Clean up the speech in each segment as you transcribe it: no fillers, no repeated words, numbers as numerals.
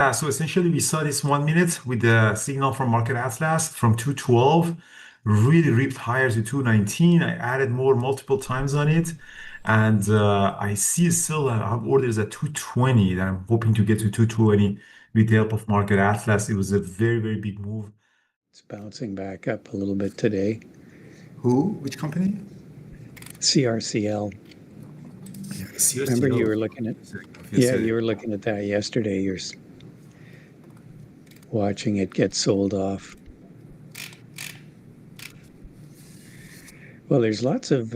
So essentially we saw this 1 minute with the signal from Market Atlas from 212, really ripped higher to 219. I added more multiple times on it. And I see still I have orders at 220 that I'm hoping to get to 220 with the help of Market Atlas. It was a very, very big move. It's bouncing back up a little bit today. Who? Which company? CRCL. Yeah, Remember you CRCL. were looking at, Yes, you were looking at that yesterday. You're watching it get sold off. Well, there's lots of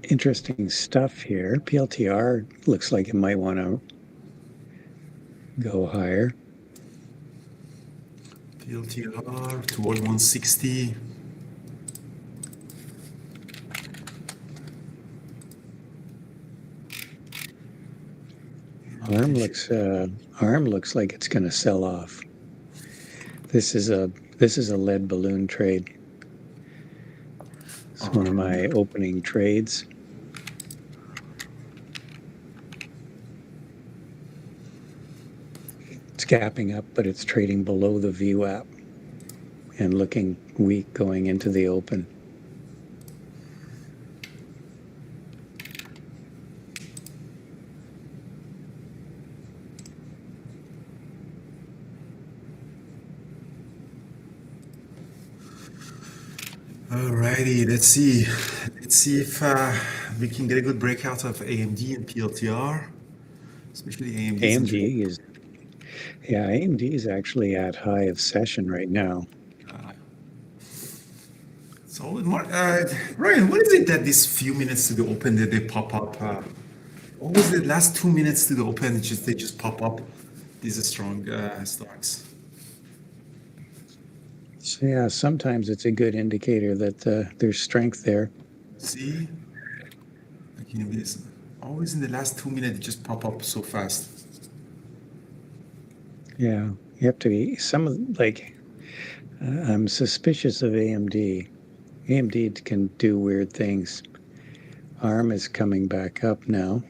interesting stuff here. PLTR looks like it might want to go higher. PLTR toward 160. ARM looks like it's going to sell off. This is a lead balloon trade. It's one of my opening trades. It's gapping up, but it's trading below the VWAP and looking weak going into the open. Alrighty, let's see if we can get a good breakout of AMD and PLTR, especially AMD. AMD is actually at high of session right now. So, Ryan, what is it that these few minutes to the open that they pop up? What was the last 2 minutes to the open? They just pop up. These are strong stocks. So yeah, sometimes it's a good indicator that there's strength there. See, like, it's always in the last 2 minutes, it just pop up so fast. Yeah, you have to be I'm suspicious of AMD. AMD can do weird things. ARM is coming back up now.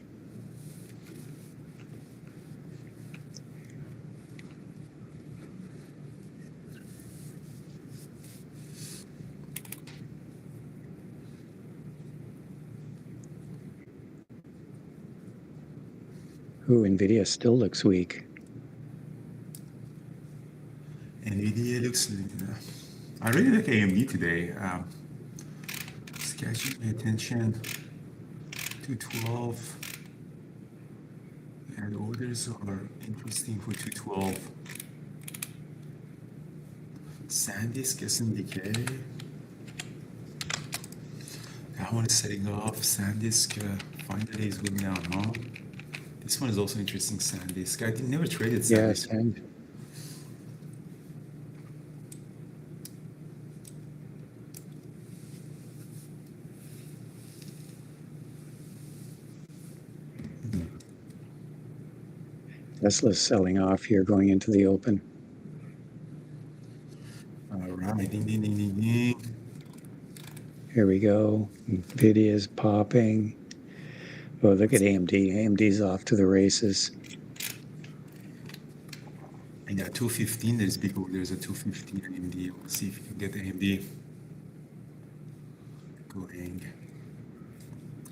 Ooh, NVIDIA still looks weak. NVIDIA looks... I really like AMD today. It's catching my attention. 212. And orders are interesting for 212. SanDisk, SNDK. That one is setting off. SanDisk finally is good now, huh? This one is also interesting, SanDisk. I never traded SanDisk. Yes, Tesla's selling off here going into the open. All right, ding, ding, ding, ding, ding. Here we go. NVIDIA's popping. Oh, look at AMD. AMD's off to the races. And at 215, there's big orders at 215 AMD. We'll see if you can get AMD going.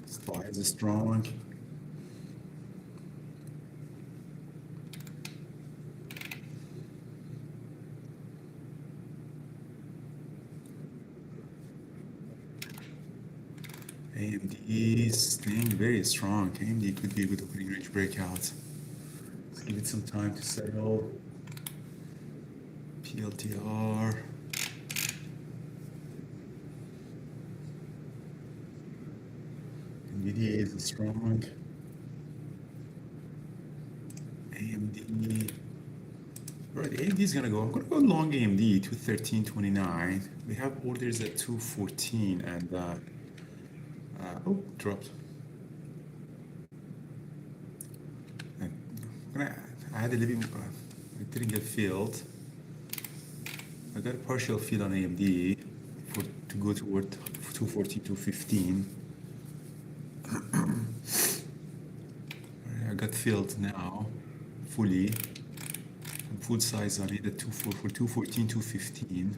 Supply is strong. AMD is staying very strong. AMD could be a good opening range breakout. Let's give it some time to settle. PLTR. NVIDIA is strong. AMD. All right, AMD is gonna go. I'm gonna go long AMD 213.29. We have orders at 214 and oh, dropped. I'm gonna add a little bit. I didn't get filled. I got a partial fill on AMD to go toward 214, 215. I got filled now fully. full size on it at 214, 215.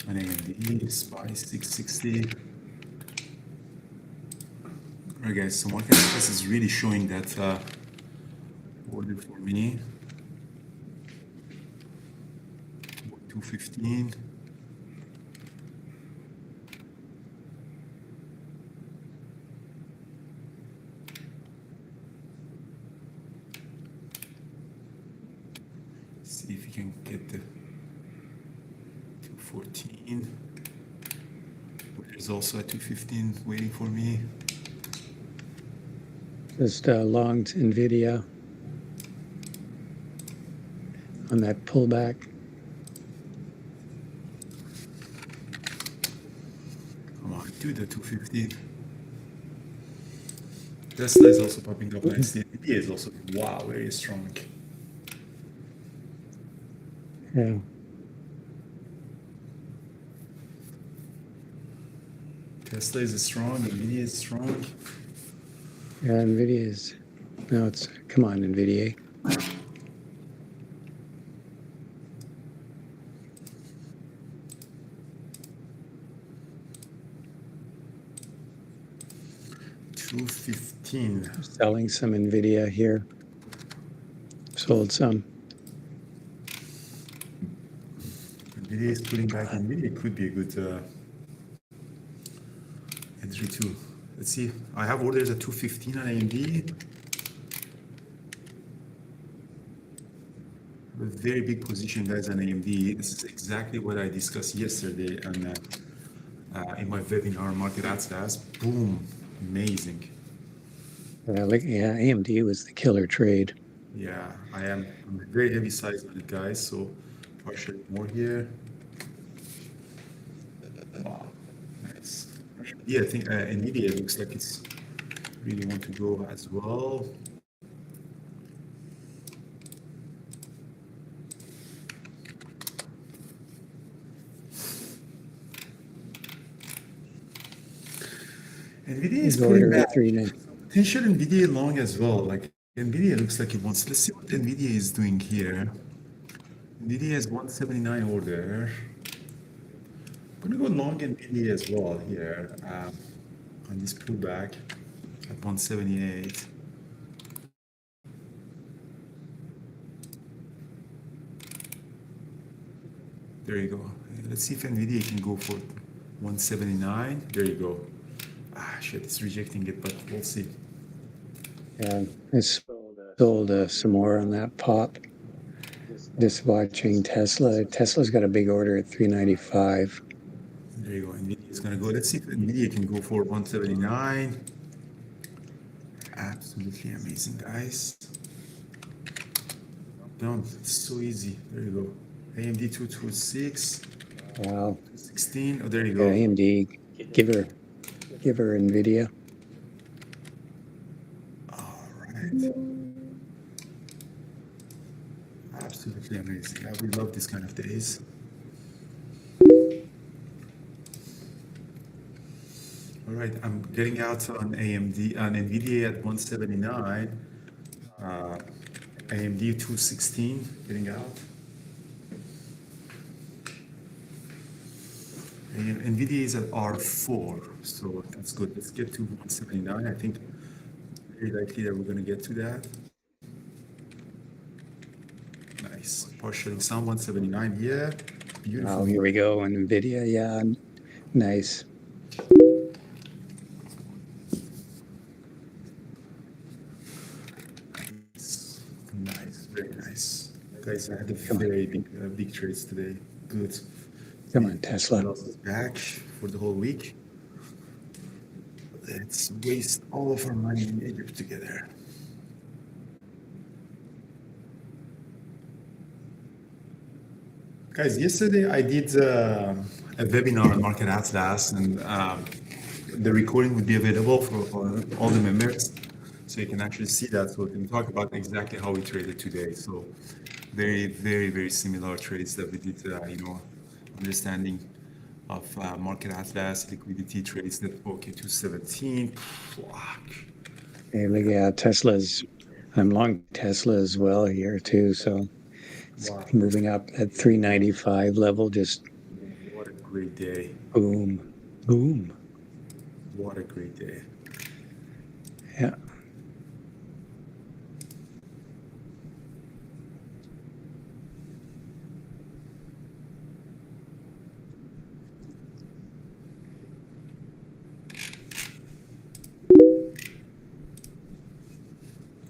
And AMD SPY 660. Alright guys, so market access is really showing that order for me. 215. See if we can get the 214. There's also a 215 waiting for me. Just longed NVIDIA on that pullback. Come on, do the 215. Tesla is also popping up nicely. NVIDIA is also, wow, very strong. Yeah. Tesla is strong, NVIDIA is strong. Yeah, NVIDIA is, no, it's, come on, NVIDIA. $215. Selling some NVIDIA here. Sold some. NVIDIA is pulling back. NVIDIA could be a good entry too. Let's see. I have orders at 215 on AMD. A very big position, guys, on AMD. This is exactly what I discussed yesterday and in my webinar, Market Atlas. Boom, amazing. Yeah, AMD was the killer trade. Yeah, I'm very heavy size on it, guys. So partially more here. Wow, nice. Yeah, I think NVIDIA looks like it's really want to go as well. NVIDIA is pulling back. Potential NVIDIA long as well. Like NVIDIA looks like it wants. Let's see what NVIDIA is doing here. NVIDIA has 179 order. I'm gonna go long NVIDIA as well here on this pullback at 178. There you go. Let's see if NVIDIA can go for 179. There you go. Ah, shit, it's rejecting it, but we'll see. Yeah, I sold some more on that pop. Just watching Tesla. Tesla's got a big order at 395. There you go. NVIDIA is going to go. Let's see if NVIDIA can go for 179. Absolutely amazing, guys. Done. It's so easy. There you go. AMD 226. Wow. 16. Oh, there you go. Yeah, AMD. Give her NVIDIA. All right. Absolutely amazing. Yeah, we love this kind of days. All right, I'm getting out on AMD, on NVIDIA at 179. AMD 216, getting out. And NVIDIA is at R4, so that's good. Let's get to 179. I think very likely that we're going to get to that. Nice. Partially some 179 here. Beautiful. Oh, here we go on NVIDIA. Yeah, nice. Nice, very nice. Guys, I had a very big trades today. Good. Come on, Tesla. Back for the whole week. Let's waste all of our money in Egypt together. Guys, yesterday I did a webinar on Market Atlas, and the recording would be available for all the members, so you can actually see that. So we can talk about exactly how we traded today. So very, very, very similar trades that we did, understanding of Market Atlas, liquidity trades, net okay, 217. Fuck. Hey, look, yeah, Tesla's. I'm long Tesla as well here too. So it's Wow. moving up at 395 level. Just What a great day. boom, boom. What a great day. Yeah.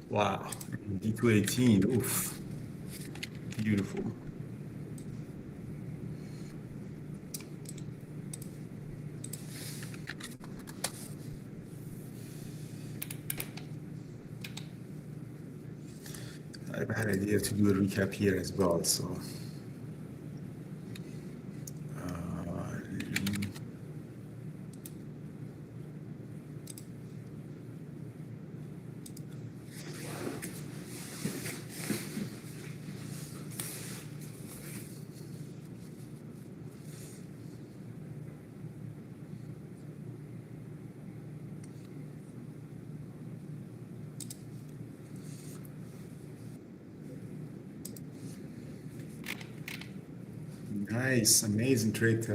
Wow. D218. Oof. Beautiful. I've had an idea to do a recap here as well. So, nice, amazing trade,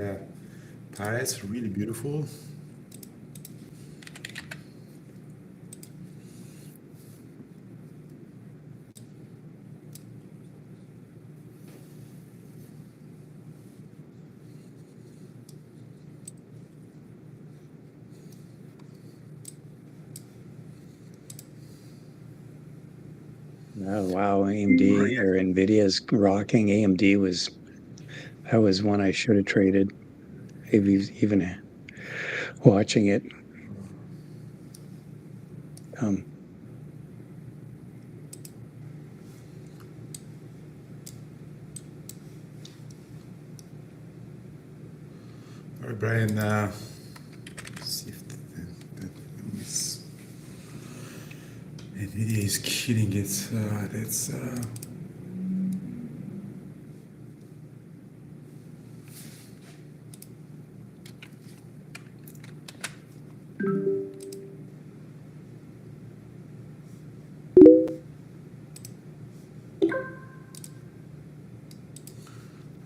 Paris. Really beautiful. Oh, wow. AMD or Nvidia's rocking. AMD was that was one I should have traded. Maybe even watching it. Um, All right, Brian. Let's see if this Nvidia is killing it. That's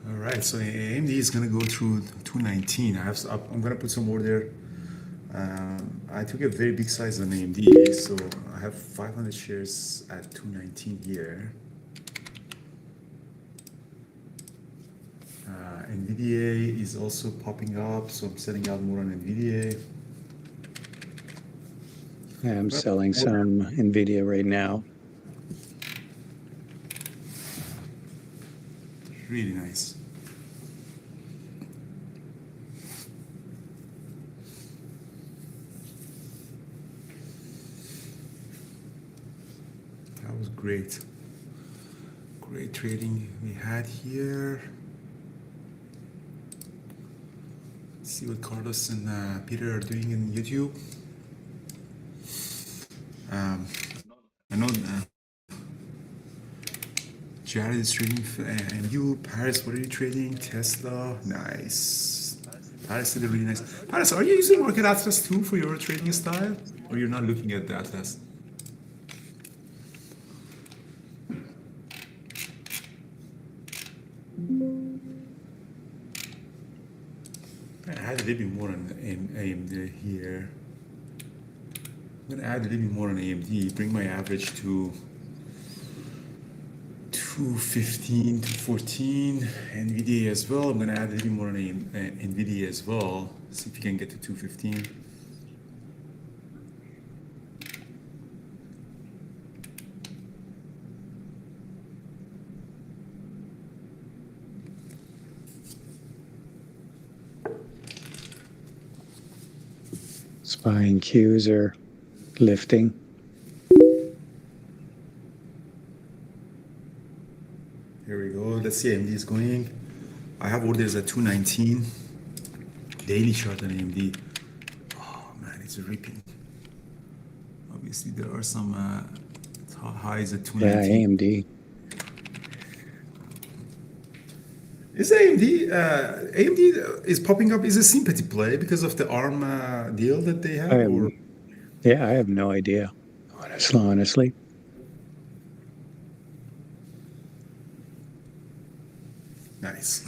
all right. So AMD is gonna go through 219. I'm gonna put some order. I took a very big size on AMD, so I have 500 shares at 219 here. NVDA is also popping up, so I'm selling out more on NVDA. I'm selling some Nvidia right now. Really nice. That was great. Great trading we had here. Let's see what Carlos and Peter are doing in YouTube. I know Jared is trading, and you, Paris, what are you trading? Tesla, nice. Paris did a really nice. Paris, are you using Market Atlas too for your trading style, or you're not looking at the Atlas? I add a little bit more on AMD here. I'm gonna add a little bit more on AMD, bring my average to 215 to 14. NVIDIA as well. I'm gonna add a little bit more on NVIDIA as well. See if you can get to 215. Spying cues are lifting. Here we go. Let's see AMD is going. I have orders at 219. Daily chart on AMD. Oh man, it's ripping. Obviously, there are some highs at 219. Yeah, AMD. Is AMD is popping up? Is a sympathy play because of the ARM deal that they have? Or Yeah, I have no idea. Honestly. Nice.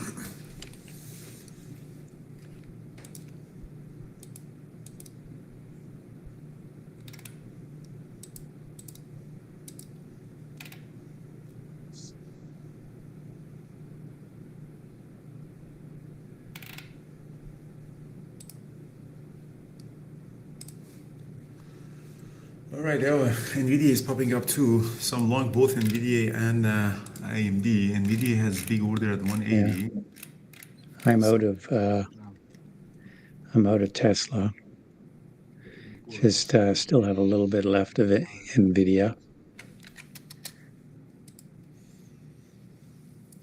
All right, NVIDIA is popping up too. So I'm long both NVIDIA and AMD. NVIDIA has big order at 180. Yeah. I'm out of Tesla. Just still have a little bit left of it, Nvidia.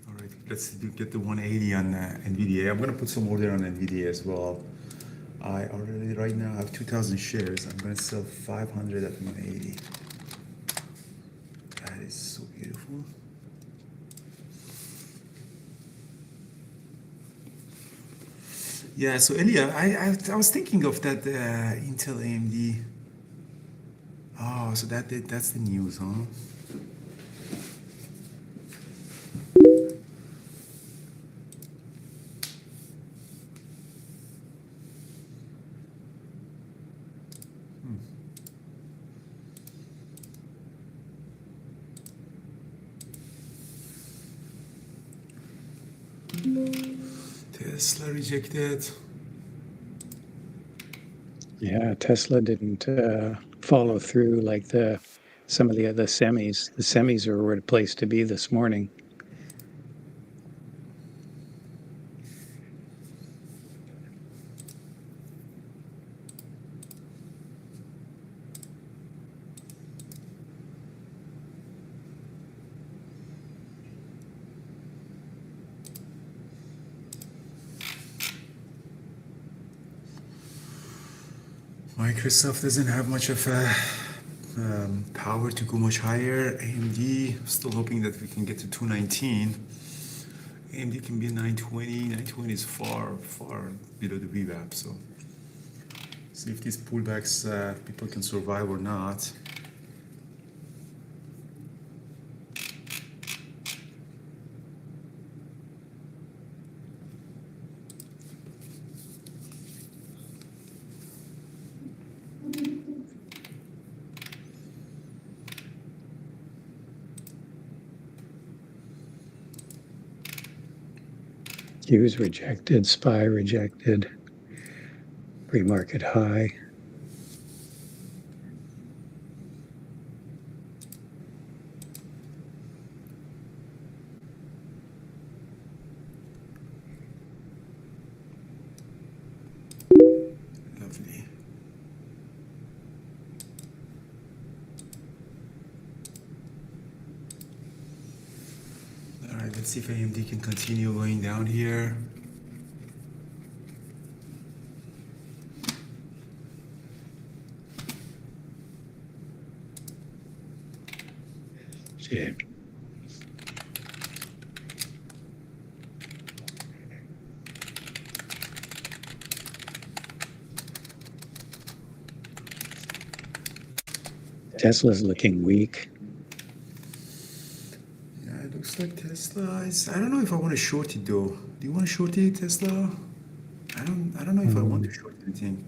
All right, let's get the 180 on NVIDIA. I'm gonna put some order on NVIDIA as well. I already right now have 2,000 shares. I'm gonna sell 500 at 180. That is so beautiful. Yeah, so Elia, I was thinking of that Intel AMD. Oh, so that's the news, huh? Tesla rejected. Yeah, Tesla didn't follow through like some of the other semis. The semis are a place to be this morning. Microsoft doesn't have much of a power to go much higher. AMD, still hoping that we can get to 219. AMD can be 920. 920 is far below the VWAP. So see if these pullbacks people can survive or not. Hughes rejected, SPY rejected, pre-market high. Lovely. All right, let's see if AMD can continue going down here. Yeah. Tesla's looking weak. Yeah, it looks like Tesla is. I don't know if I want to short it though. Do you want to short it, Tesla? I don't know if I want to short anything.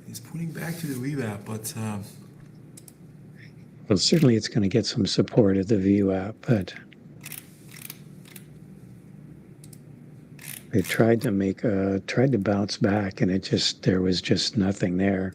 It's pulling back to the VWAP, but Well, certainly it's going to get some support at the VWAP, but they tried to bounce back, and there was just nothing there.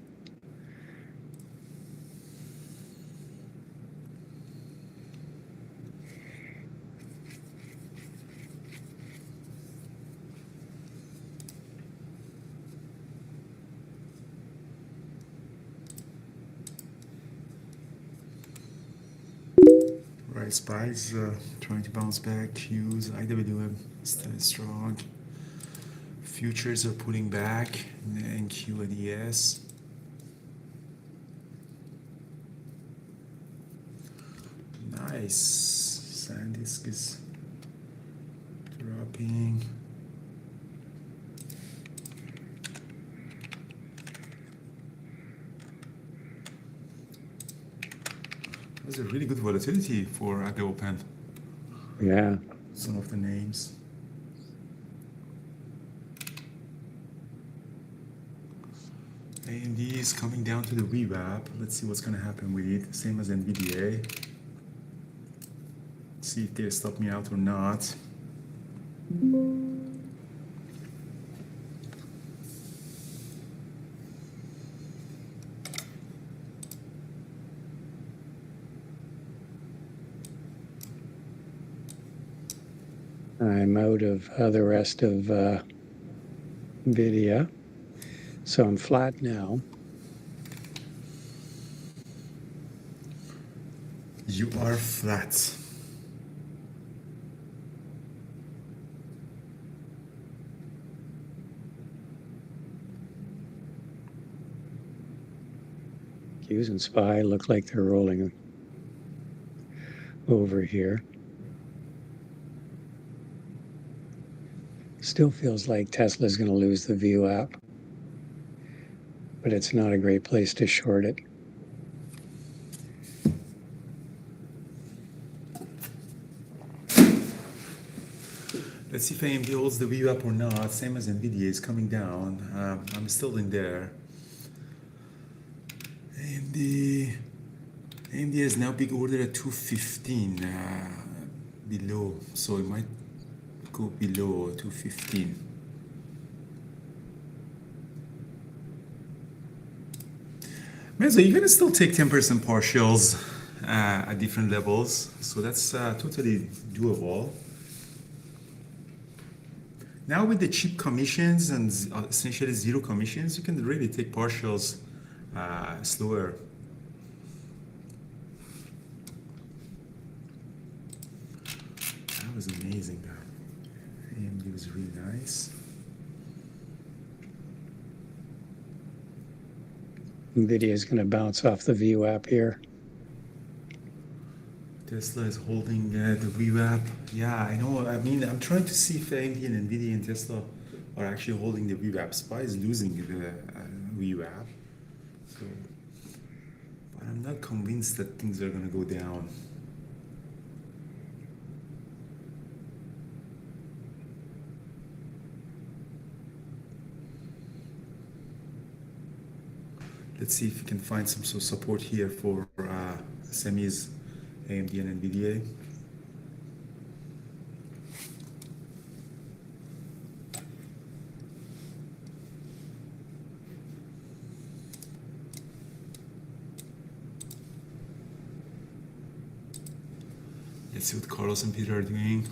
right, SPY's trying to bounce back. Qs, IWM still strong. Futures are pulling back, and Q and ES. Nice. SanDisk is dropping. was a really good volatility for at the open. Yeah. Some of the names. AMD is coming down to the VWAP. Let's see what's going to happen with it. Same as NVDA. See if they stop me out or not. I'm out of the rest of NVIDIA. So I'm flat now. You are flat. Qs and SPY look like they're rolling over here. Still feels like Tesla's going to lose the VWAP, but it's not a great place to short it. Let's see if AMD holds the VWAP or not. Same as NVIDIA is coming down. I'm still in there. AMD has now big order at 215 below, so it might go below 215. Man, so you can still take 10% partials at different levels, so that's totally doable. Now with the cheap commissions and essentially zero commissions, you can really take partials slower. That was amazing. AMD was really nice. NVIDIA is going to bounce off the VWAP here. Tesla is holding the VWAP. Yeah, I know. I mean, I'm trying to see if AMD and NVIDIA and Tesla are actually holding the VWAP. SPY is losing the VWAP. So, but I'm not convinced that things are going to go down. Let's see if we can find some sort of support here for semis, AMD and NVIDIA. Let's see what Carlos and Peter are doing.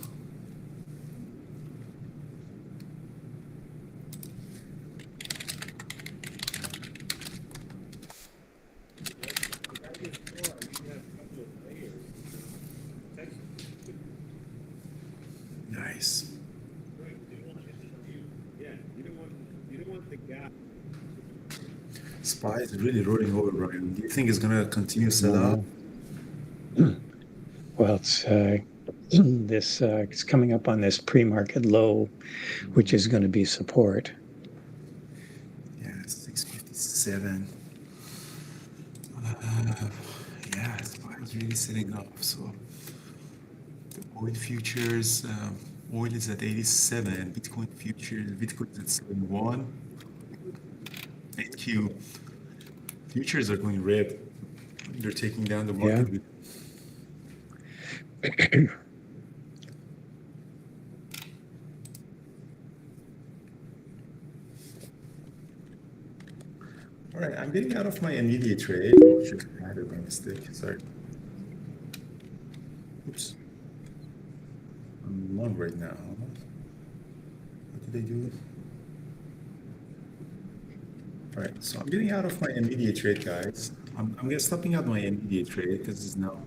Nice. SPY is really rolling over, Brian. Do you think it's going to continue sell up? Well, it's it's coming up on this pre-market low, which is going to be support. Yeah, 657. Yeah, SPY is really setting up. So the oil futures, oil is at 87. Bitcoin futures, Bitcoin is at 71. AQ futures are going red. They're taking down the market. Yeah. All right, I'm getting out of my NVIDIA trade. Oh, shit, I had it by mistake. Sorry. Oops. I'm long right now. What did I do? All right, so I'm getting out of my NVIDIA trade, guys. I'm stopping out my NVIDIA trade because it's now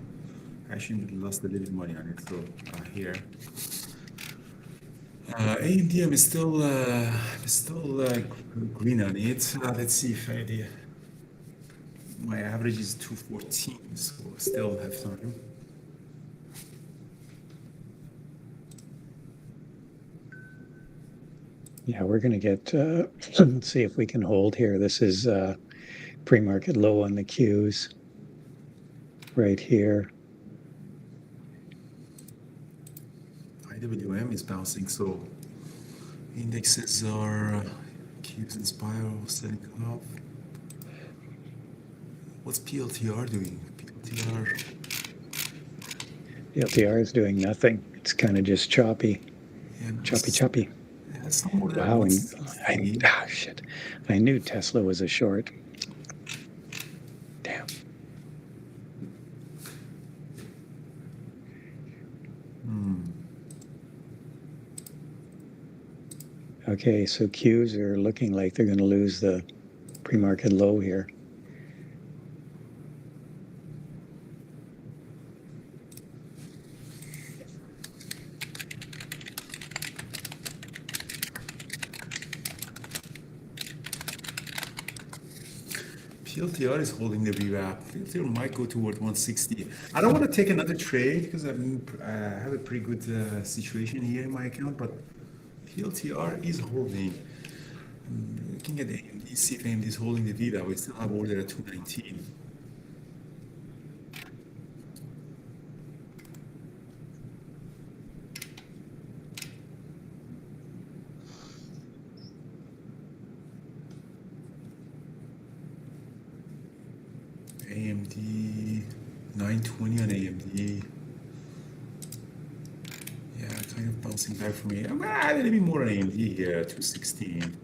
I actually lost a little bit of money on it. So here. AMD, I'm still green on it. Let's see if my average is 214, so I still have time. Yeah, we're going to get, let's see if we can hold here. This is pre-market low on the Qs. right here. IWM is bouncing, so indexes are Qs and spiral setting up. What's PLTR doing? LTR is doing nothing. It's kind of just choppy, Yeah, choppy. yeah, somewhere at Wow, and 160. shit. I knew Tesla was a short. Damn. Okay, so Qs are looking like they're going to lose the pre-market low here. PLTR is holding the VWAP. PLTR might go toward 160. I don't want to take another trade because I have a pretty good situation here in my account, but PLTR is holding. I'm looking at AMD, see if AMD is holding the VWAP. We still have order at 219. AMD, 920 on AMD. Yeah, kind of bouncing back for me. I'm gonna add a little bit more on AMD here, 216.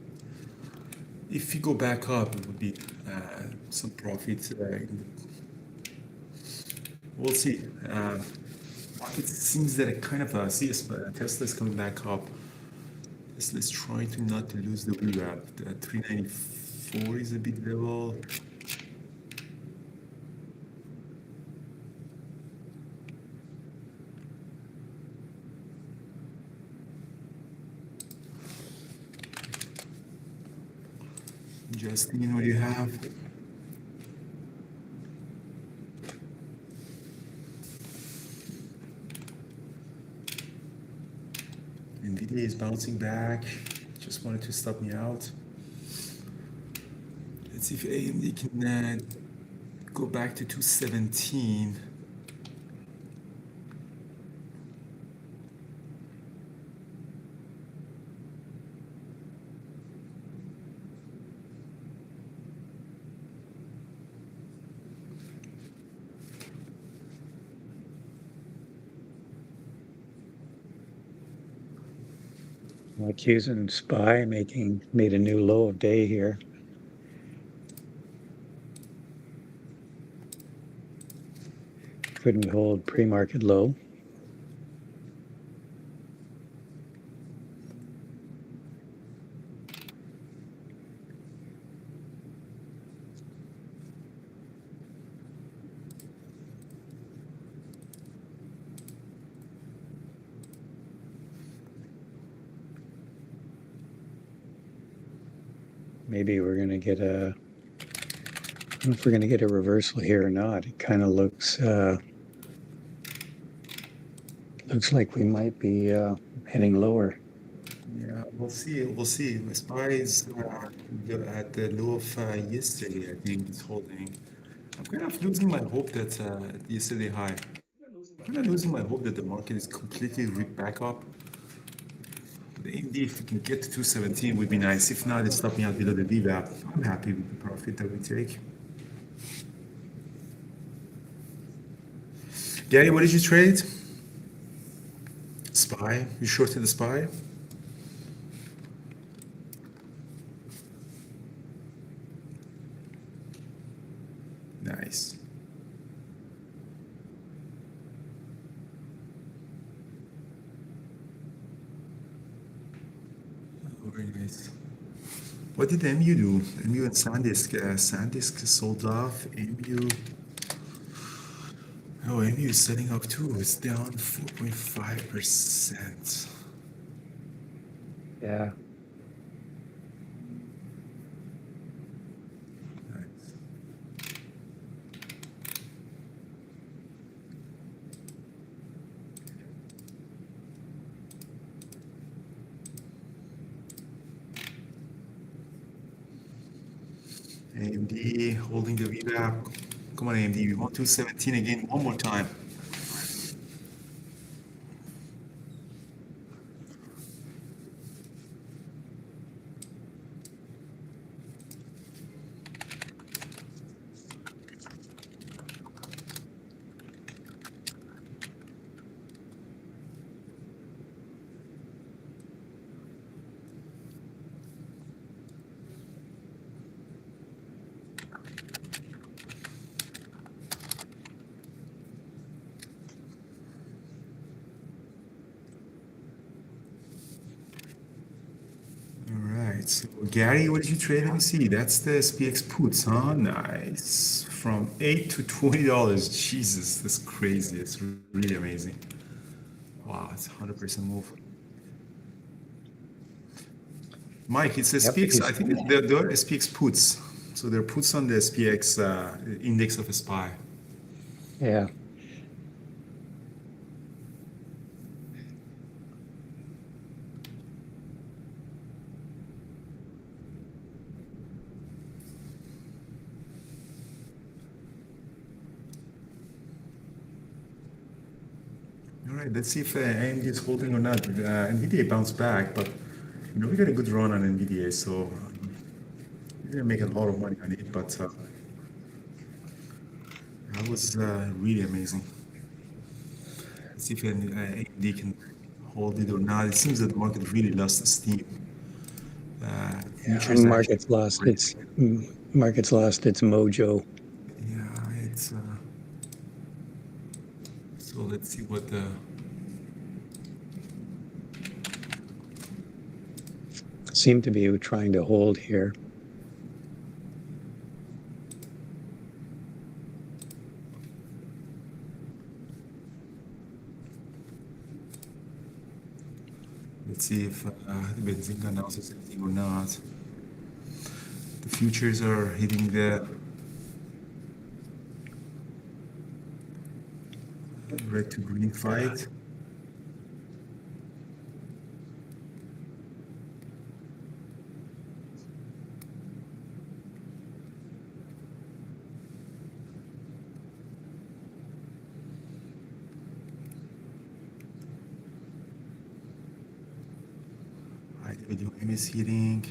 If you go back up, it would be some profit. We'll see. It seems that it kind of Tesla is coming back up. Tesla's trying to not to lose the VWAP. 394 is a big level. Justin, what do you have? NVIDIA is bouncing back. Just wanted to stop me out. Let's see if AMD can go back to 217. Qs and SPY made a new low of day here. Couldn't hold pre-market low. Maybe we're going to get I don't know if we're going to get a reversal here or not. It kind of looks like we might be heading lower. Yeah, we'll see. We'll see. SPY is at the low of yesterday. I think it's holding. I'm kind of losing my hope that yesterday high. I'm kind of losing my hope that the market is completely ripped back up. Indeed, if we can get to 217 would be nice. If not, it's stopping out below the VWAP. I'm happy with the profit that we take. Gary, what did you trade? SPY. You shorted the SPY? Nice. Oh, very nice. What did MU do? MU and SanDisk. SanDisk sold off. MU. Oh, MU is setting up too. It's down 4.5%. Yeah. Nice. AMD holding the VWAP. Come on, AMD. We want 217 again one more time. So Gary, what did you trade? Let me see. That's the SPX puts, huh? Nice. From $8 to $20. Jesus, that's crazy. It's really amazing. Wow, it's 100% move. Mike, it's SPX. I think they're SPX puts. So they're puts on the SPX index of SPY. Yeah. All right, let's see if AMD is holding or not. NVIDIA bounced back, but we got a good run on NVIDIA, so we didn't make a lot of money on it, but that was really amazing. Let's see if AMD can hold it or not. It seems that the market really lost steam. And markets lost its mojo. Yeah, it's so let's see what the seem to be trying to hold here. Let's see if Benzinga announces anything or not. The futures are hitting the red to green fight. The video game is hitting.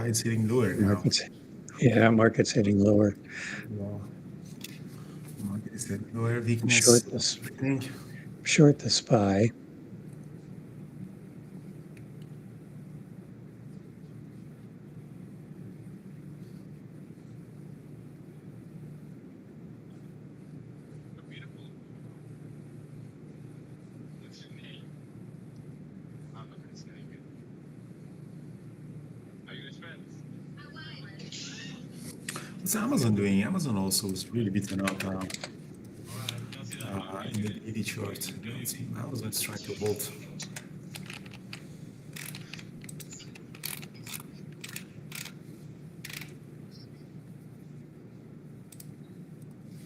It's hitting lower now. Market's hitting lower. Market is hitting lower. Weakness. Short the SPY. What's Amazon doing? Amazon also is really beaten up in the daily chart. Amazon's trying to hold.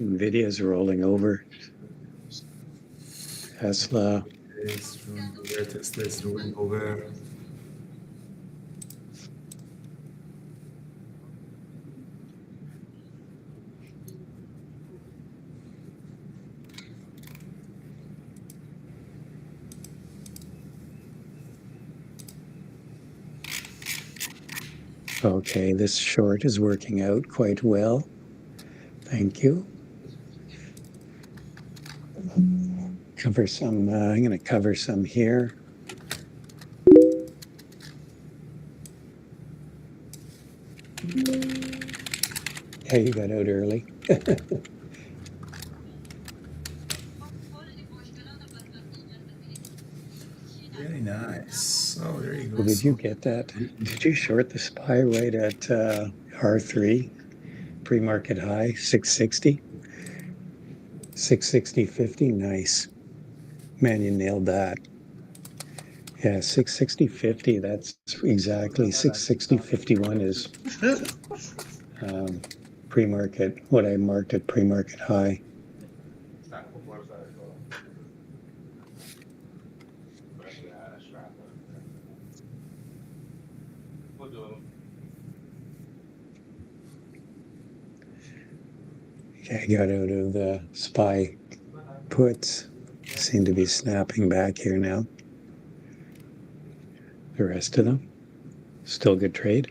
NVIDIA's rolling over. Tesla. Tesla is rolling over. Okay, this short is working out quite well. Thank you. Cover some, I'm going to cover some here. Yeah, you got out early. Very nice. Oh, there you go. Well, did you get that? Did you short the SPY right at R3 pre-market high 660? 660.50, nice. Man, you nailed that. Yeah, 660.50, that's exactly 660.51 is pre-market, what I marked at pre-market high. I got out of the SPY puts. Seem to be snapping back here now. The rest of them, still good trade.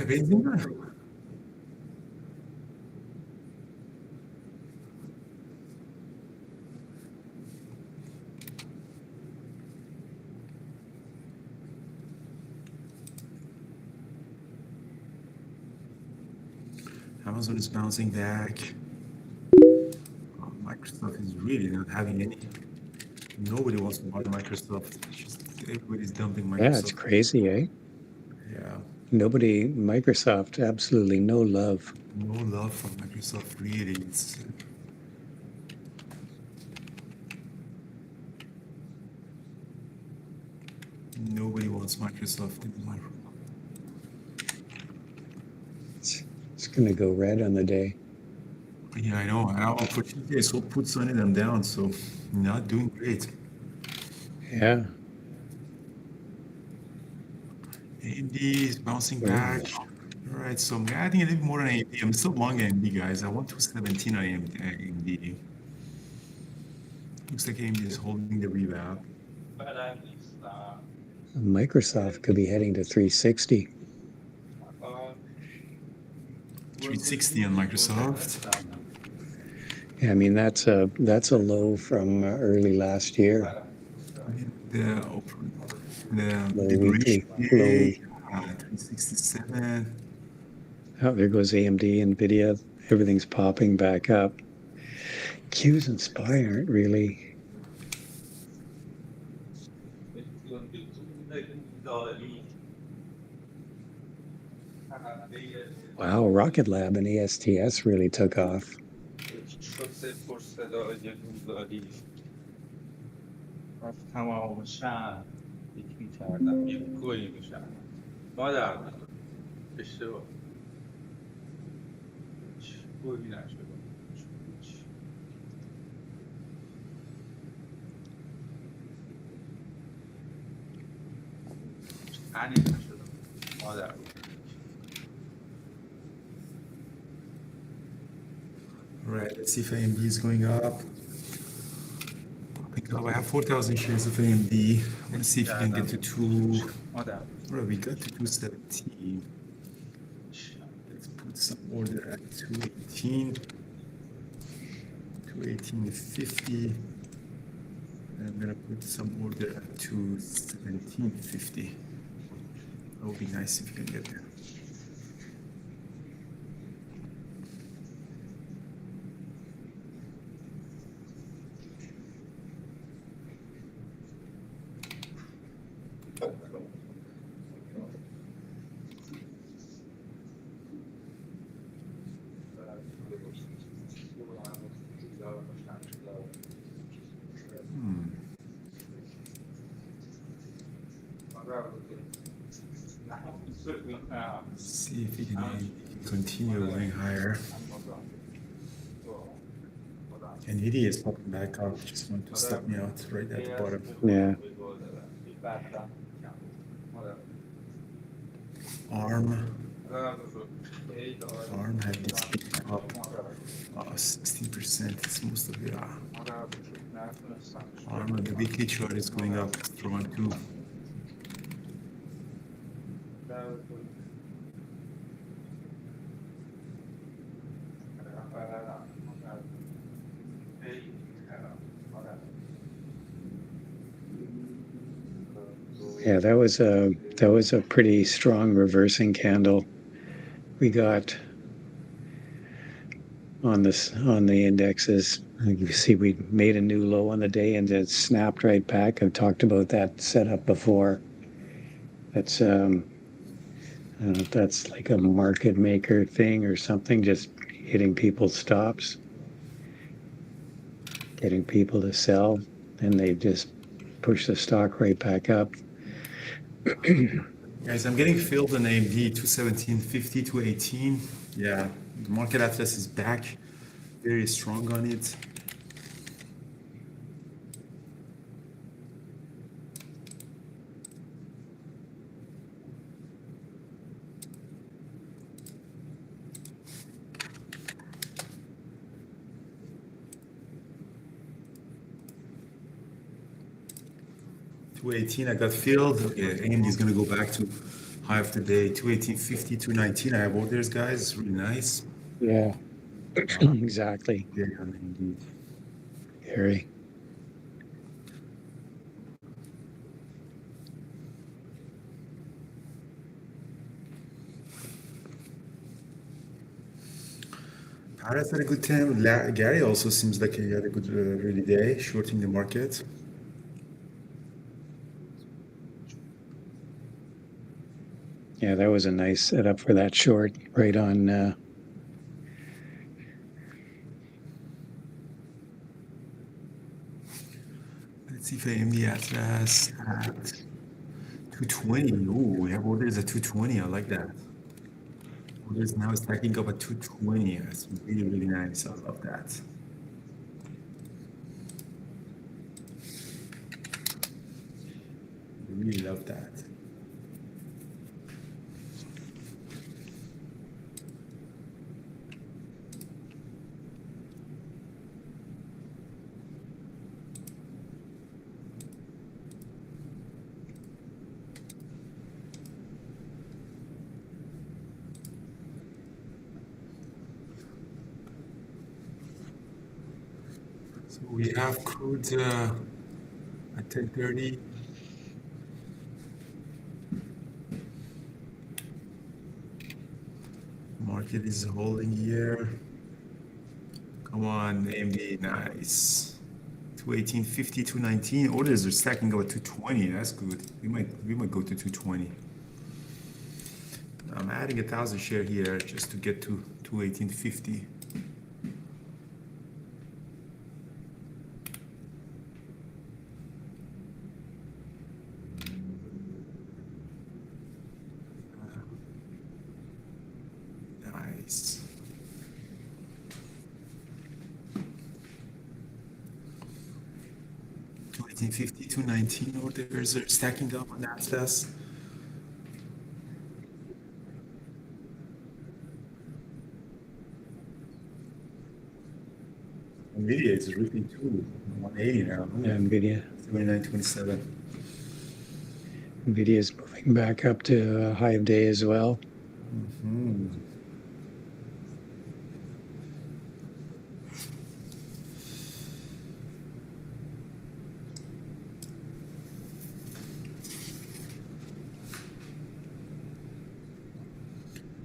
Benzinler. Amazon is bouncing back. Microsoft is really not having any. Nobody wants to buy Microsoft. Just everybody's dumping Microsoft. Yeah, it's crazy, eh? Yeah. Nobody, Microsoft, absolutely no love. No love for Microsoft, really. It's nobody wants Microsoft anymore. It's going to go red on the day. Yeah, I know. Unfortunately, I saw puts on them down, so not doing great. Yeah. AMD is bouncing back. All right, so I'm adding a little more on AMD. I'm still long AMD, guys. I want 217 on AMD. Looks like AMD is holding the rebound. Microsoft could be heading to 360. 360 on Microsoft. Yeah, I mean that's a low from early last year. The weekly day, 367. Oh, there goes AMD, Nvidia. Everything's popping back up. Qs and SPY aren't really. Wow, Rocket Lab and ASTS really took off. All right, let's see if AMD is going up. I have 4,000 shares of AMD. Let's see if we can get to 2. Well, we got to 217. Let's put some order at 218. 218.50. And I'm gonna put some order at 217.50. That would be nice if you can get there. See if we can continue going higher. NVIDIA is popping back up. Just want to stop me out right at the bottom. Yeah. ARM had this big up 16%. It's most of the ARM on the weekly chart is going up from 1 2. Yeah, that was a pretty strong reversing candle we got on the indexes. You see, we made a new low on the day and it snapped right back. I've talked about that setup before. That's I don't know if that's like a market maker thing or something, just hitting people's stops, getting people to sell, and they just push the stock right back up. Guys, I'm getting filled on AMD 217.50, 218. Yeah, the market atlas is back, very strong on it. Two 18, I got filled. Okay, AMD is gonna go back to high of the day, 218.50, 219. I have orders, guys. Really nice. Yeah, exactly, Yeah, on AMD. Gary. Paris had a good time. Gary also seems like he had a good, really day, shorting the market. Yeah, that was a nice setup for that short, right on. Let's see if AMD Atlas at 220. Ooh, we have orders at 220. I like that. Orders now stacking up at 220. That's really, really nice. I love that. Really love that. So we have crude at 10:30. Market is holding here. Come on, AMD, nice. 218.50, 219. Orders are stacking up at 220. That's good. We might go to 220. I'm adding 1,000 share here just to get to 218.50. Nice. 218.50, 219 orders are stacking up on Atlas. Nvidia is ripping too. 180 now. Nvidia. 29.27. Nvidia is moving back up to a high of day as well.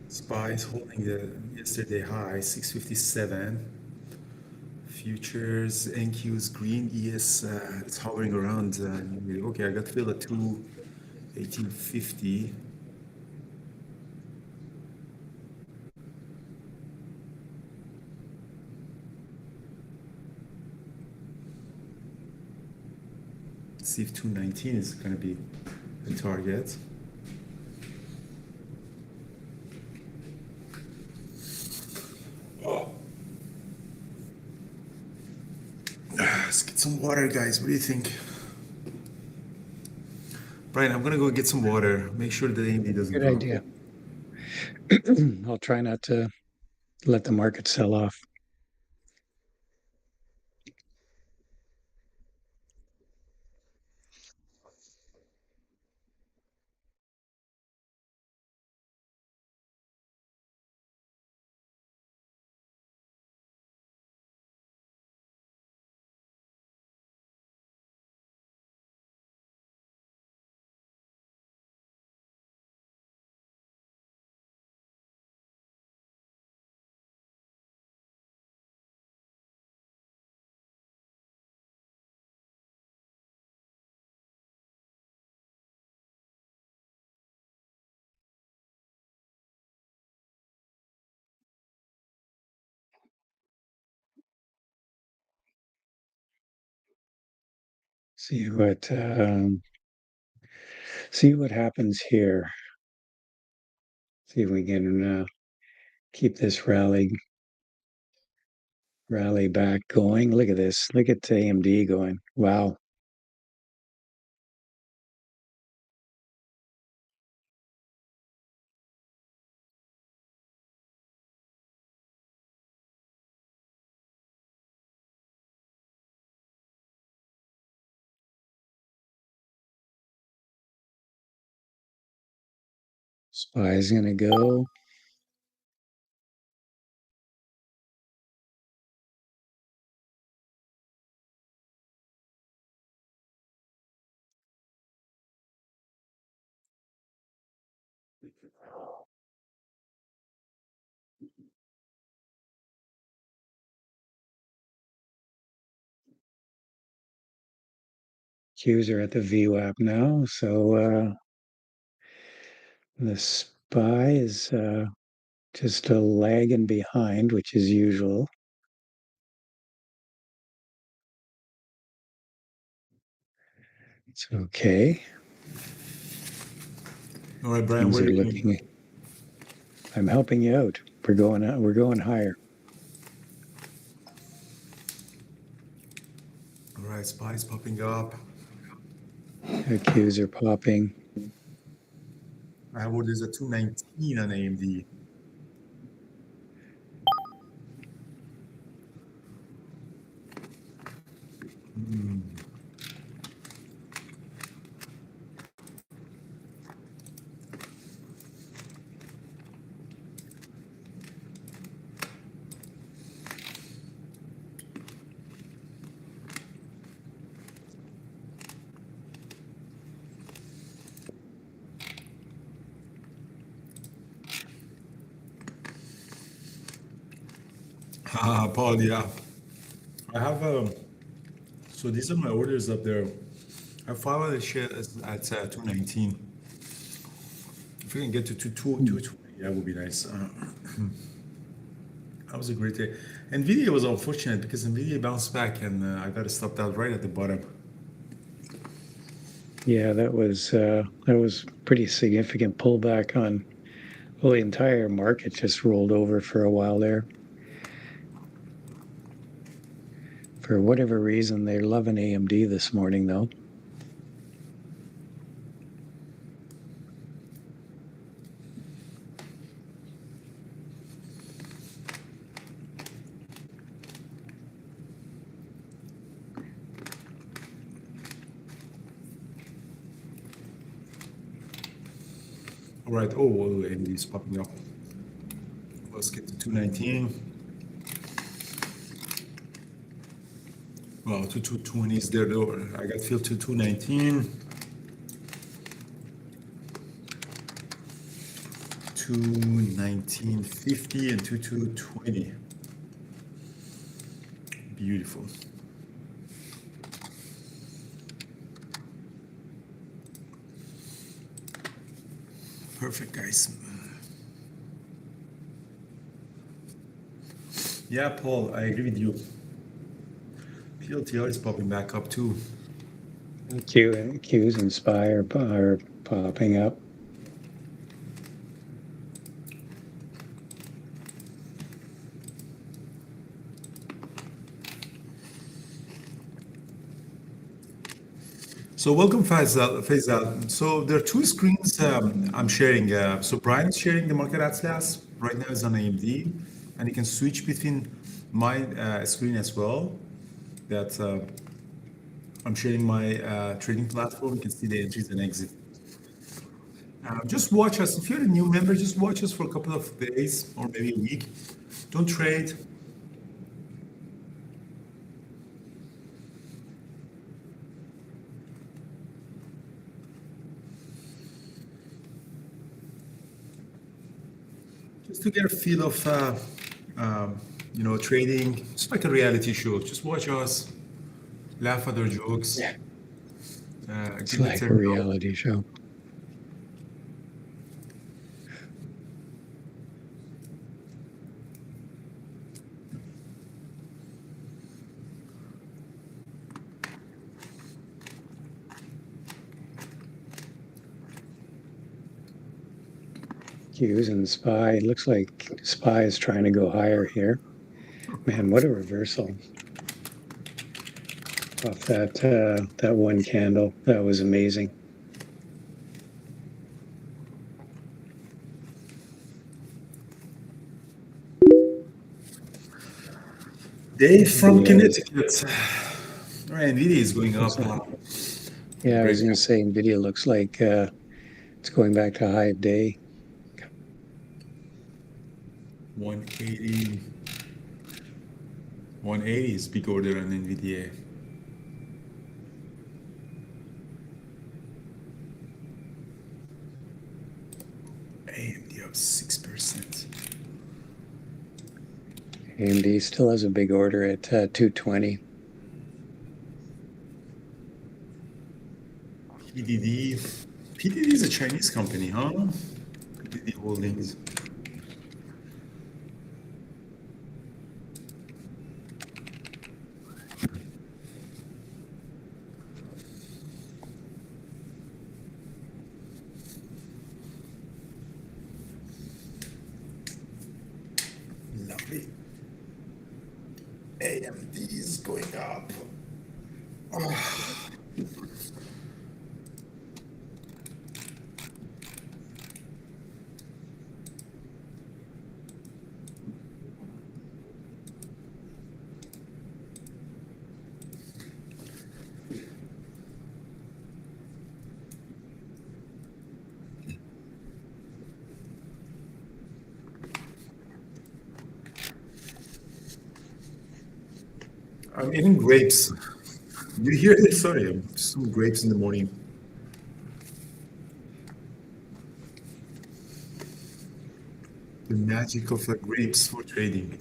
SPY is holding the yesterday high, 657. Futures, NQ is green, ES it's hovering around. Okay, I got filled at 218.50. See if 219 is going to be the target. Let's get some water, guys. What do you think? Brian, I'm gonna go get some water. Make sure that AMD doesn't Good drop. idea. I'll try not to let the market sell off. See what see what happens here. See if we can keep this rally back going. Look at this. Look at AMD going. Wow. SPY's going to go. Qs are at the VWAP now. So the SPY is just a lagging behind, which is usual. It's okay. All right, Brian, Things what are are you doing? looking. I'm helping you out. We're going out. We're going higher. All right, SPY's popping up. Qs are popping. I have orders at 219 on AMD. Paul, yeah. I have so these are my orders up there. I have 500 shares at 219. If we can get to 220, that would be nice. That was a great day. Nvidia was unfortunate because Nvidia bounced back and I got to stop that right at the bottom. Yeah, that was pretty significant pullback on. Well, the entire market just rolled over for a while there. For whatever reason, they're loving AMD this morning, though. All right. Oh, AMD is popping up. Let's get to 219. Well, to 220 is there though. I got filled to 219. 219.50 and 2220. Beautiful. Perfect, guys. Yeah, Paul, I agree with you. PLTR is popping back up too. Qs and SPY are popping up. So welcome, Faisal. So there are two screens I'm sharing. So Brian is sharing the market atlas. Right now is on AMD, and you can switch between my screen as well. That I'm sharing my trading platform. You can see the entries and exit. Just watch us. If you're a new member, just watch us for a couple of days or maybe a week. Don't trade. Just to get a feel of trading. It's like a reality show. Just watch us, laugh at our jokes, Yeah, it's give me like a $10. reality show. Qs and SPY. It looks like SPY is trying to go higher here. Man, what a reversal off that one candle. That was amazing. Dave from Yeah. Connecticut. All right, NVIDIA is going up. Yeah, I was going to say NVIDIA looks like it's going back to high of day. 180. 180 is big order on NVIDIA. AMD up 6%. AMD still has a big order at 220. PDD. PDD is a Chinese company, huh? PDD Holdings. Lovely. AMD is going up. I'm eating grapes. You hear this? Sorry, I'm some grapes in the morning. The magic of the grapes for trading.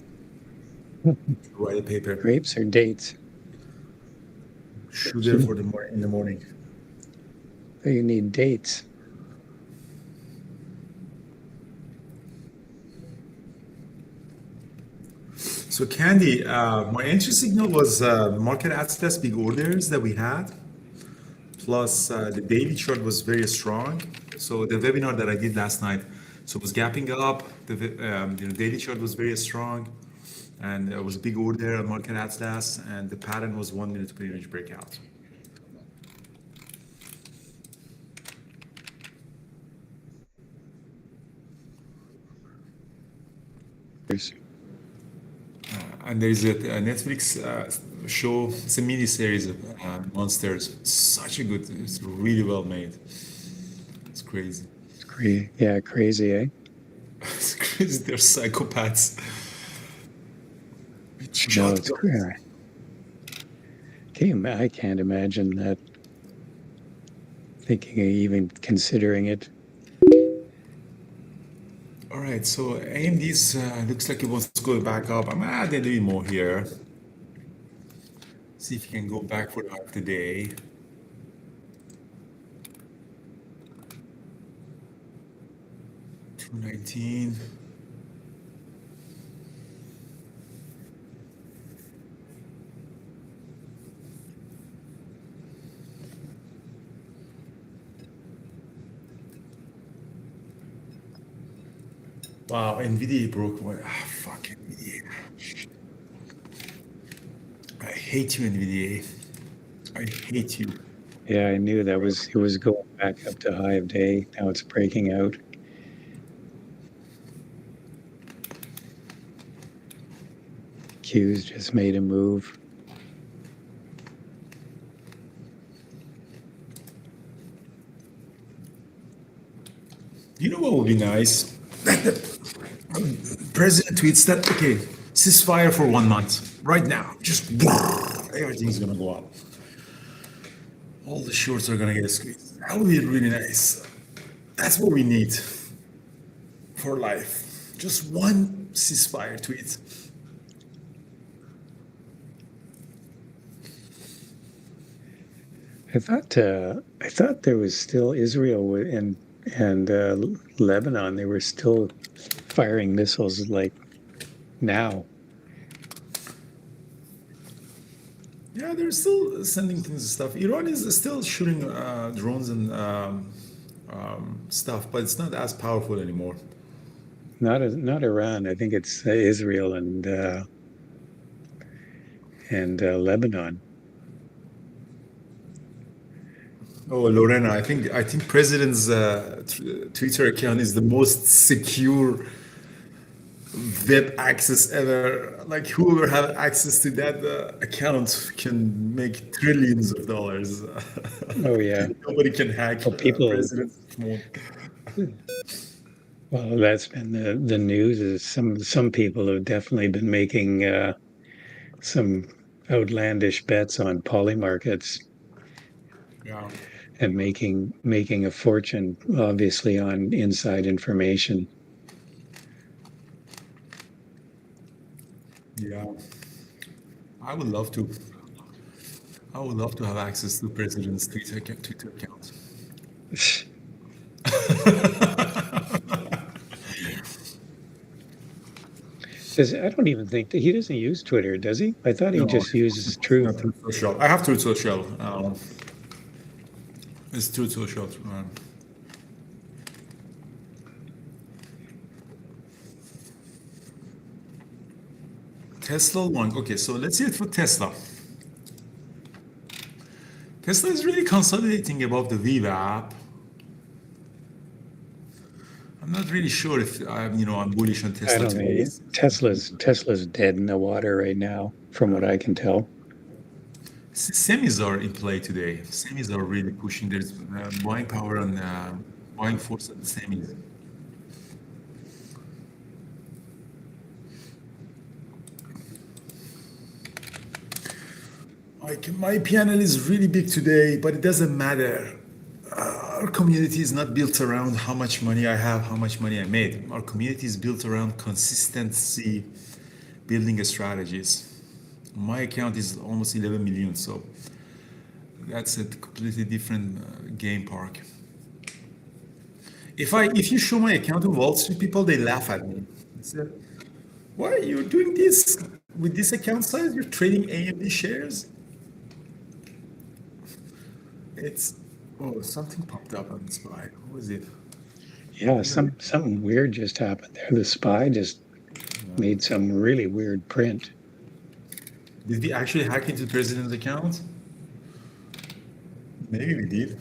White paper. Grapes or dates? Sugar for in the morning. Oh, you need dates. So Candy, my entry signal was market access big orders that we had, plus the daily chart was very strong. So the webinar that I did last night, so it was gapping up. The daily chart was very strong, and it was a big order on market access, and the pattern was 1 minute pre-range breakout. And there's a Netflix show. It's a mini series of monsters. Such a good. It's really well made. It's crazy. It's crazy. Yeah, crazy, eh? It's crazy. They're psychopaths. No, it's crazy. I can't imagine that. Thinking of even considering it. All right, so AMD's looks like it wants to go back up. I'm gonna add a little more here. See if you can go back for the high of the day. $219. Wow, NVIDIA broke one. Ah, fuck NVIDIA. I hate you, NVIDIA. I hate you. Yeah, I knew that it was going back up to high of day. Now it's breaking out. Q's just made a move. You know what would be nice? President tweets that, okay, ceasefire for 1 month. Right now. Just everything's gonna go up. All the shorts are gonna get squeezed. That would be really nice. That's what we need for life. Just one ceasefire tweet. I thought there was still Israel and Lebanon. They were still firing missiles like now. Yeah, they're still sending things and stuff. Iran is still shooting drones and stuff, but it's not as powerful anymore. not Iran. I think it's Israel and Lebanon. Oh, Lorena, I think President's Twitter account is the most secure web access ever. Like whoever have access to that account can make trillions of dollars. Oh yeah. Nobody can hack Well, people. President's phone. Well, that's been the news. Is some people have definitely been making some outlandish bets on poly markets Yeah, and making a fortune, obviously on inside information. yeah. I would love to. I would love to have access to President's Twitter account. I don't even think that he doesn't use Twitter, does he? I thought he No, just uses not Truth. Truth Social. I have Truth Social. It's Truth Social. Tesla one. Okay, so let's see it for Tesla. Tesla is really consolidating above the VWAP. I'm not really sure if I'm bullish on I Tesla don't today. know. Tesla's dead in the water right now, from what I can tell. Semis are in play today. Semis are really pushing. There's buying power and buying force at the semis. My panel is really big today, but it doesn't matter. Our community is not built around how much money I have, how much money I made. Our community is built around consistency, building strategies. My account is almost 11 million, so that's a completely different game park. If you show my account to Wall Street people, they laugh at me. They say, "Why are you doing this with this account size? You're trading AMD shares." It's something popped up on the SPY. What was it? Yeah, something weird just happened there. The SPY just made some really weird print. Did we actually hack into the president's account? Maybe we did.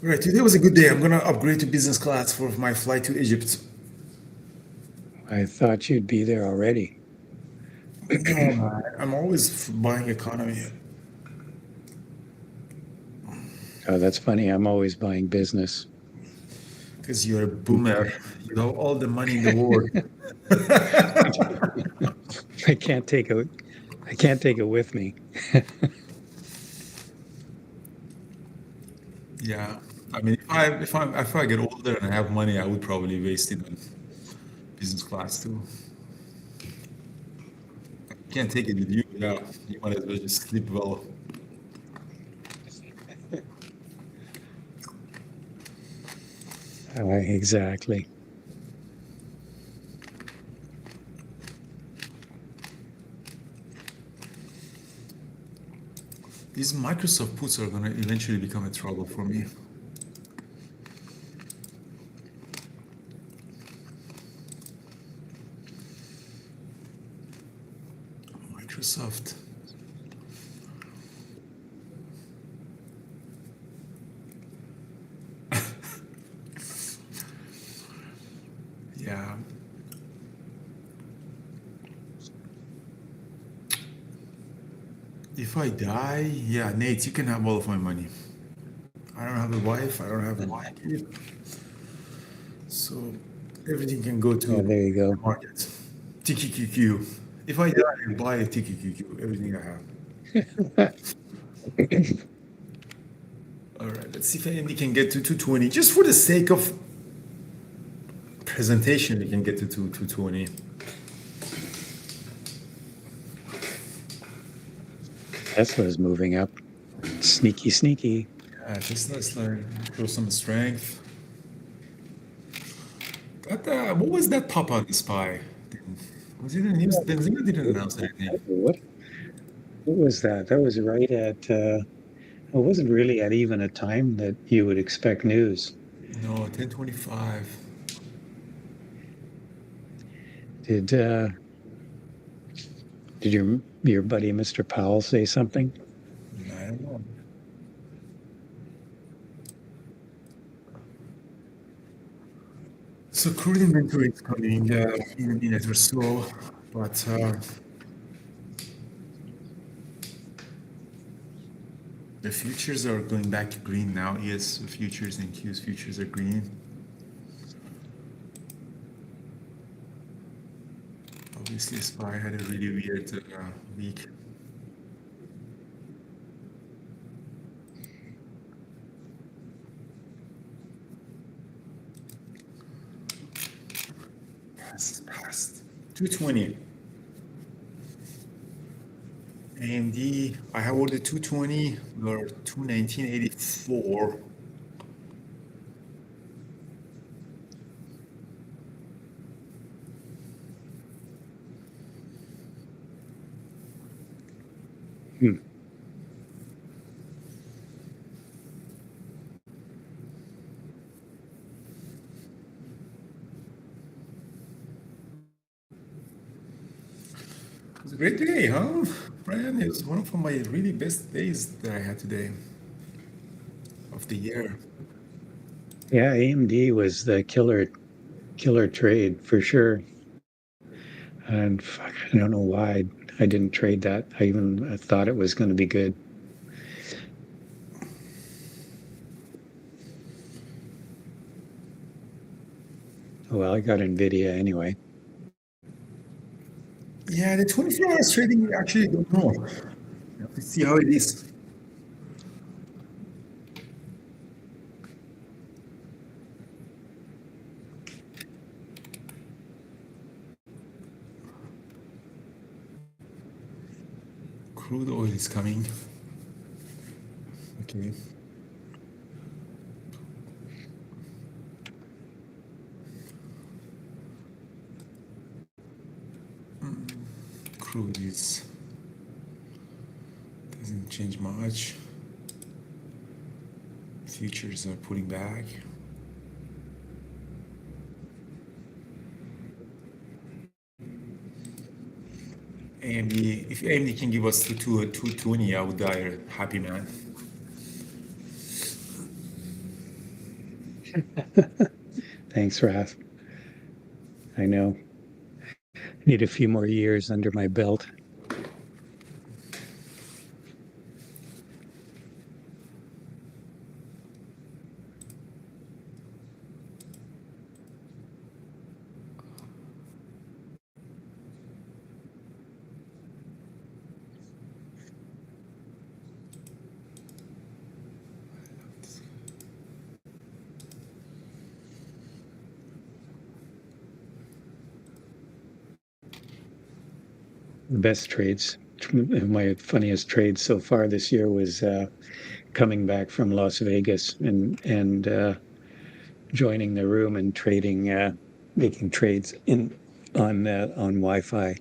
All right, today was a good day. I'm gonna upgrade to business class for my flight to Egypt. I thought you'd be there already. No, I'm always buying economy Oh, that's funny. I'm always buying business. because you're a boomer. You have all the money in the world. I can't take it with me. Yeah, I mean, if I get older and I have money, I would probably waste it on business class too. Can't take it with you. Yeah, you might as well just sleep well. Exactly. These Microsoft puts are gonna eventually become a trouble for me. Microsoft. Yeah. If I die, yeah, Nate, you can have all of my money. I don't have a wife. I don't have a kid. So everything can go Yeah, to there you the go. market. TQQQ. If I die, I buy a TQQQ. Everything I have. All right, let's see if AMD can get to 220. Just for the sake of presentation, we can get to 220. Tesla's moving up. Sneaky, sneaky. Let's like show some strength. What was that pop on the SPY? Was it a news? Benzema didn't announce anything. What? What was that? That was right at, it wasn't really at even a time that you would expect news. No, 10:25. Did did your buddy Mr. Powell say something? I don't know. So crude inventory is coming in a minute or so, but the futures are going back to green now. Yes, the futures and Q's futures are green. Obviously, SPY had a really weird week. Past 220. AMD, I have ordered 220 or 219.84. Hmm. It was a great day, huh? Brian, it was one of my really best days that I had today of the year. Yeah, AMD was the killer trade for sure. And fuck, I don't know why I didn't trade that. I thought it was going to be good. Well, I got Nvidia anyway. Yeah, the 24 hours trading, I actually don't know. You have to see how it is. Crude oil is coming. Okay. Crude is doesn't change much. Futures are pulling back. AMD, if AMD can give us to 220, I would die happy, man. Thanks, Raf. I know. Need a few more years under my belt. The best trades, my funniest trade so far this year was coming back from Las Vegas and joining the room and trading, making trades in on Wi-Fi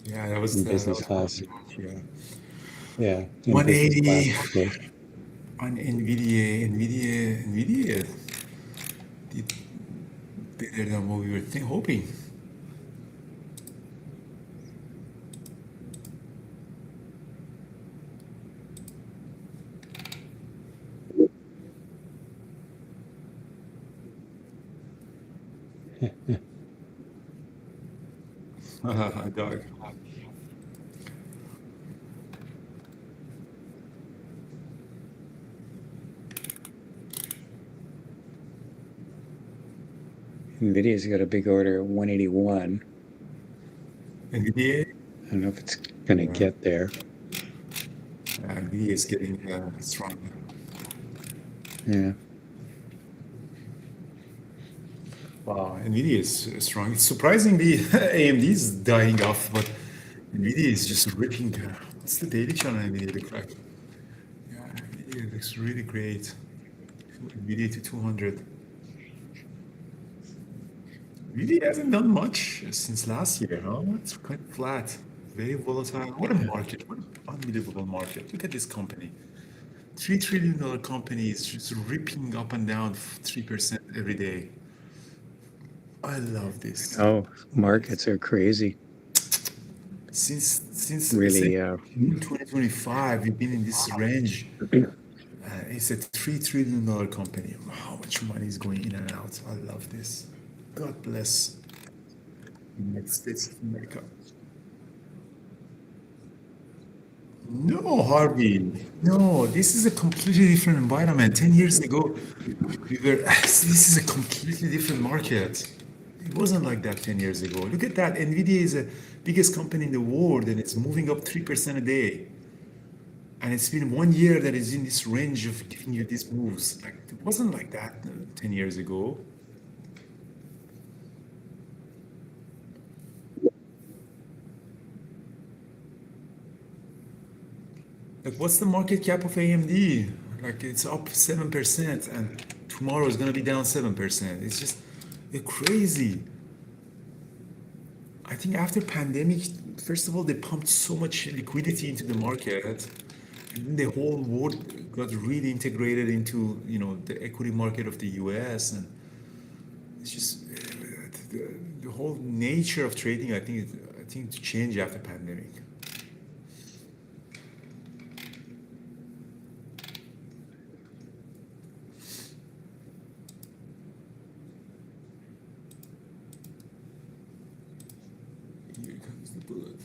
Yeah, that was in that business was fun class. to watch. Yeah, Yeah, in business 180 class. Yeah. on Nvidia did better than what we were hoping. Dog. Nvidia's got a big order at 181. Nvidia, I don't know if it's going to get there. Nvidia is getting stronger. Yeah. Wow, Nvidia is strong. It's surprisingly AMD is dying off, but Nvidia is just ripping. What's the daily chart on Nvidia look like? Yeah, Nvidia looks really great. Nvidia to 200. Nvidia hasn't done much since last year, huh? It's quite flat. Very volatile. What a market. What an unbelievable market. Look at this company. $3 trillion company is just ripping up and down 3% every day. I love this. Oh, markets are crazy. Since Really, June 2025, we've been in this range. It's a $3 trillion company. How much money is going in and out? I love this. God bless the United States of America. No, Harvey. No, this is a completely different environment. 10 years ago, we were, this is a completely different market. It wasn't like that 10 years ago. Look at that. NVIDIA is the biggest company in the world and it's moving up 3% a day. And it's been 1 year that is in this range of giving you these moves. Like, it wasn't like that 10 years ago. Like, what's the market cap of AMD? Like, it's up 7%, and tomorrow is gonna be down 7%. It's just crazy. I think after pandemic, first of all, they pumped so much liquidity into the market, and then the whole world got really integrated into, the equity market of the US, and it's just the whole nature of trading. I think it changed after pandemic. Here comes the bullet.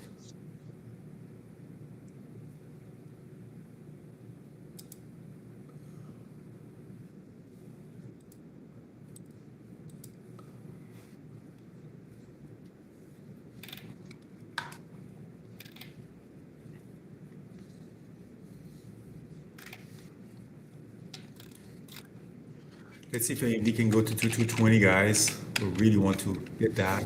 Let's see if AMD can go to 220, guys. We really want to get that.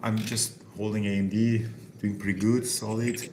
I'm just holding AMD, doing pretty good, solid.